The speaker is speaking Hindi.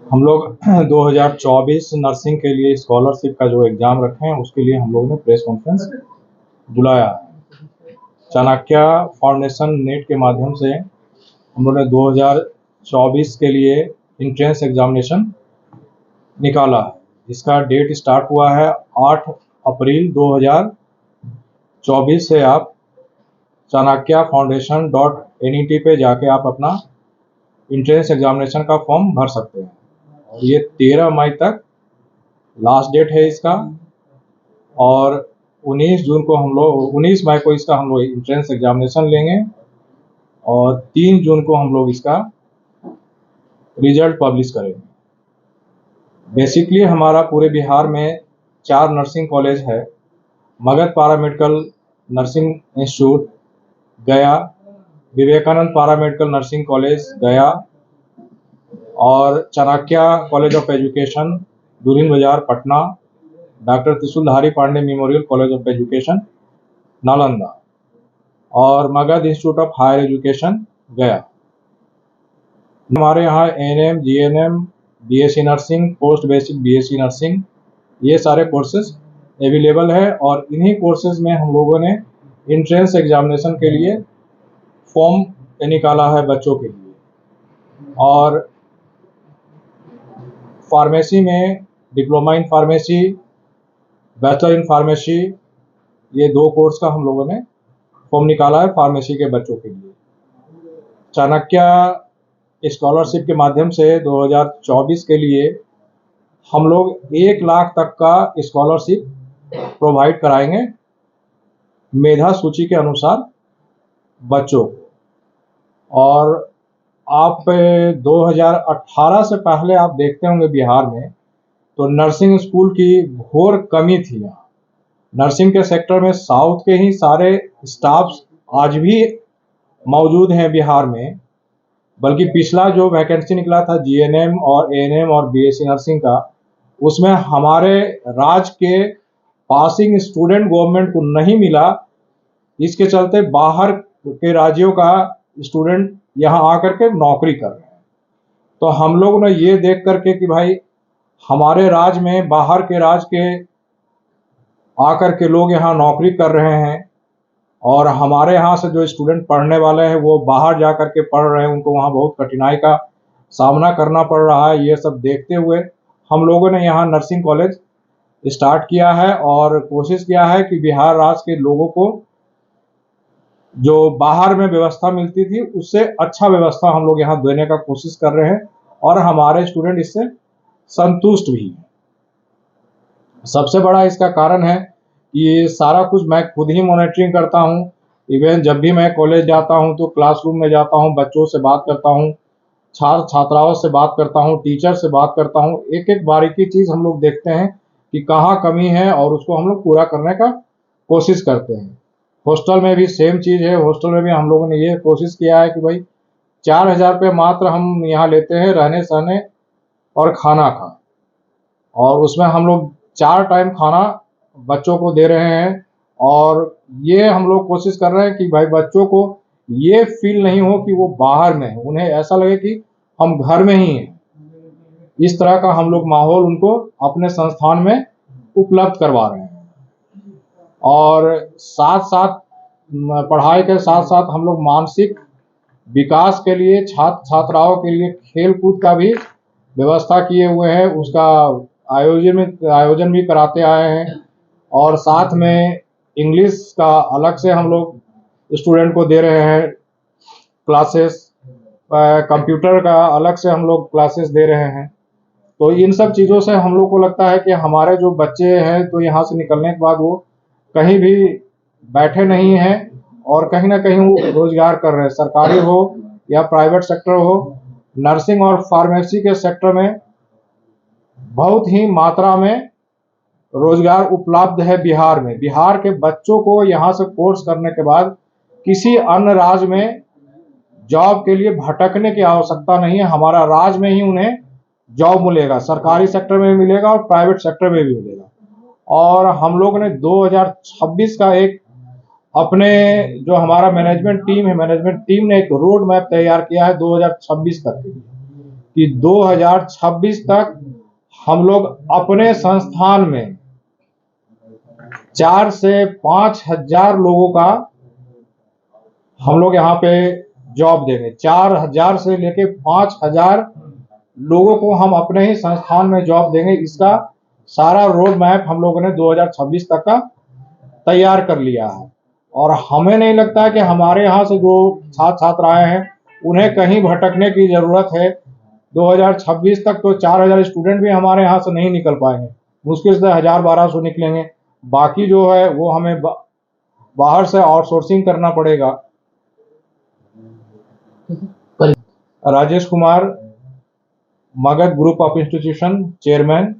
हम लोग 2024 नर्सिंग के लिए स्कॉलरशिप का जो एग्ज़ाम रखे हैं उसके लिए हम लोगों ने प्रेस कॉन्फ्रेंस बुलाया। चाणक्य फाउंडेशन नेट के माध्यम से हम लोगों ने 2024 के लिए इंट्रेंस एग्जामिनेशन निकाला। इसका डेट स्टार्ट हुआ है 8 अप्रैल 2024 से। आप चाणक्य फाउंडेशन .NET पे जाके आप अपना इंट्रेंस एग्जामिनेशन का फॉर्म भर सकते हैं। और ये 13 मई तक लास्ट डेट है इसका, और 19 मई को इसका हम लोग इंट्रेंस एग्जामिनेशन लेंगे और 3 जून को हम लोग इसका रिजल्ट पब्लिश करेंगे। बेसिकली हमारा पूरे बिहार में 4 नर्सिंग कॉलेज है। मगध पैरामेडिकल नर्सिंग इंस्टीट्यूट गया, Vivekananda paramedical nursing college Gaya, और Chanakya college of education Dulhin Bazar Patna, doctor Trishuldhari Pandey memorial college of education Nalanda, और Magadh institute of higher education Gaya. हमारे यहाँ ANM, GNM, BSc nursing, post basic BSc nursing, ये सारे कोर्सेज अवेलेबल है। और इन्हीं कोर्सेज में हम लोगों ने इंट्रेंस एग्जामिनेशन के लिए फॉर्म निकाला है बच्चों के लिए। और फार्मेसी में diploma in pharmacy, bachelor in pharmacy, ये 2 कोर्स का हम लोगों ने फॉर्म निकाला है फार्मेसी के बच्चों के लिए। चाणक्य स्कॉलरशिप के माध्यम से 2024 के लिए हम लोग 1 लाख तक का स्कॉलरशिप प्रोवाइड कराएंगे मेधा सूची के अनुसार बच्चों को। और आप 2018 से पहले आप देखते होंगे बिहार में तो नर्सिंग स्कूल की घोर कमी थी। यहाँ नर्सिंग के सेक्टर में साउथ के ही सारे स्टाफ्स आज भी मौजूद हैं बिहार में। बल्कि पिछला जो वैकेंसी निकला था GNM और ANM और BSc नर्सिंग का, उसमें हमारे राज्य के पासिंग स्टूडेंट गवर्नमेंट को नहीं मिला। इसके चलते बाहर के राज्यों का स्टूडेंट यहाँ आकर के नौकरी कर रहे हैं। तो हम लोग ने ये देख करके कि भाई हमारे राज्य में बाहर के राज्य के आकर के लोग यहाँ नौकरी कर रहे हैं, और हमारे यहाँ से जो स्टूडेंट पढ़ने वाले हैं वो बाहर जा कर के पढ़ रहे हैं, उनको वहाँ बहुत कठिनाई का सामना करना पड़ रहा है। ये सब देखते हुए हम लोगों ने यहाँ नर्सिंग कॉलेज स्टार्ट किया है और कोशिश किया है कि बिहार राज्य के लोगों को जो बाहर में व्यवस्था मिलती थी उससे अच्छा व्यवस्था हम लोग यहाँ देने का कोशिश कर रहे हैं, और हमारे स्टूडेंट इससे संतुष्ट भी हैं। सबसे बड़ा इसका कारण है कि ये सारा कुछ मैं खुद ही मॉनिटरिंग करता हूँ। इवन जब भी मैं कॉलेज जाता हूँ तो क्लासरूम में जाता हूँ, बच्चों से बात करता हूँ, छात्र छात्राओं से बात करता हूँ, टीचर से बात करता हूँ। एक एक बारीकी चीज़ हम लोग देखते हैं कि कहाँ कमी है और उसको हम लोग पूरा करने का कोशिश करते हैं। हॉस्टल में भी सेम चीज़ है। हॉस्टल में भी हम लोगों ने ये कोशिश किया है कि भाई 4,000 रुपये मात्र हम यहाँ लेते हैं रहने सहने और खाना का, और उसमें हम लोग 4 टाइम खाना बच्चों को दे रहे हैं। और ये हम लोग कोशिश कर रहे हैं कि भाई बच्चों को ये फील नहीं हो कि वो बाहर में है, उन्हें ऐसा लगे कि हम घर में ही हैं। इस तरह का हम लोग माहौल उनको अपने संस्थान में उपलब्ध करवा रहे हैं। और साथ साथ पढ़ाई के साथ साथ हम लोग मानसिक विकास के लिए छात्र छात्राओं के लिए खेल कूद का भी व्यवस्था किए हुए हैं। उसका आयोजन भी कराते आए हैं। और साथ में इंग्लिश का अलग से हम लोग स्टूडेंट को दे रहे हैं क्लासेस, कंप्यूटर का अलग से हम लोग क्लासेस दे रहे हैं। तो इन सब चीज़ों से हम लोग को लगता है कि हमारे जो बच्चे हैं तो यहाँ से निकलने के बाद वो कहीं भी बैठे नहीं हैं और कहीं ना कहीं वो रोजगार कर रहे हैं, सरकारी हो या प्राइवेट सेक्टर हो। नर्सिंग और फार्मेसी के सेक्टर में बहुत ही मात्रा में रोजगार उपलब्ध है बिहार में। बिहार के बच्चों को यहाँ से कोर्स करने के बाद किसी अन्य राज्य में जॉब के लिए भटकने की आवश्यकता नहीं है। हमारा राज्य में ही उन्हें जॉब मिलेगा, सरकारी सेक्टर में भी मिलेगा और प्राइवेट सेक्टर में भी मिलेगा। और हम लोग ने 2026 का एक अपने जो हमारा मैनेजमेंट टीम है, मैनेजमेंट टीम ने एक रोड मैप तैयार किया है 2026 तक के लिए कि 2026 तक हम लोग अपने संस्थान में 4 से 5 हजार लोगों का हम लोग यहाँ पे जॉब देंगे। 4,000 से लेके 5,000 लोगों को हम अपने ही संस्थान में जॉब देंगे। इसका सारा रोड मैप हम लोगों ने 2026 तक का तैयार कर लिया है और हमें नहीं लगता कि हमारे यहाँ से जो छात्र छात्राएं हैं उन्हें कहीं भटकने की जरूरत है। 2026 तक तो 4,000 स्टूडेंट भी हमारे यहाँ से नहीं निकल पाएंगे, मुश्किल से 1,000-1,200 निकलेंगे। बाकी जो है वो हमें बाहर से आउटसोर्सिंग करना पड़ेगा। Rajesh Kumar, Magadh group of institution chairman.